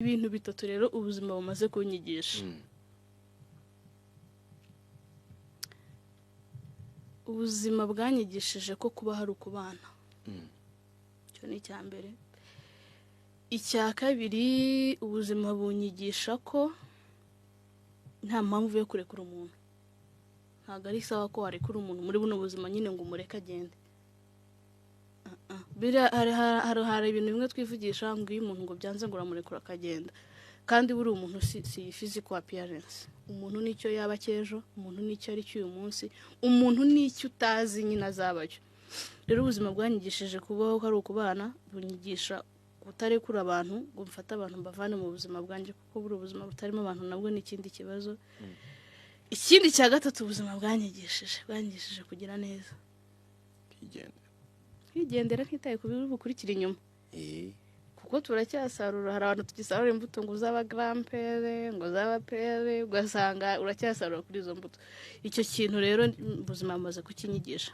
ibintu bitatu rero ubuzima bumaze kunyigisha. Ubuzima bwanyigishije ko kuba hari ukubana. Cyo ni cyambere. Icya kabiri, ubuzima bunyigisha ko nta mpamvu yo kurekura umuntu. Ntago ari sawa ko warekura umuntu muri buno buzima nyine ngo umureke agende. Hari ibintu bimwe twivugisha ngo iyo umuntu ngo byanze ngo uramurekura akagenda, kandi buri umuntu si physical appearance. Umuntu nicyo yaba cyejo, umuntu nicyo ari cyuyu munsi, umuntu nicyo utazi nyine azabacyo. Rero ubuzima bwanyigishije kubaho hari ukubana, bunyigisha kutarekura abantu, ngo mfata abantu mbavane mu buzima bwanjye, kuko buri ubuzima butarimo abantu nabwo ni ikindi kibazo. Ikindi cya gatatu ubuzima bwanyigishije kugira neza. Kwigendera ntitaye ku biri bukurikira inyuma. Kuko turacyasarura, hari abantu tugisarura imbuto ngo zaba grandpere, ngo zaba pere, ugasanga uracyasarura kuri izo mbuto. Icyo kintu rero ubuzima bumaze kukinyigisha.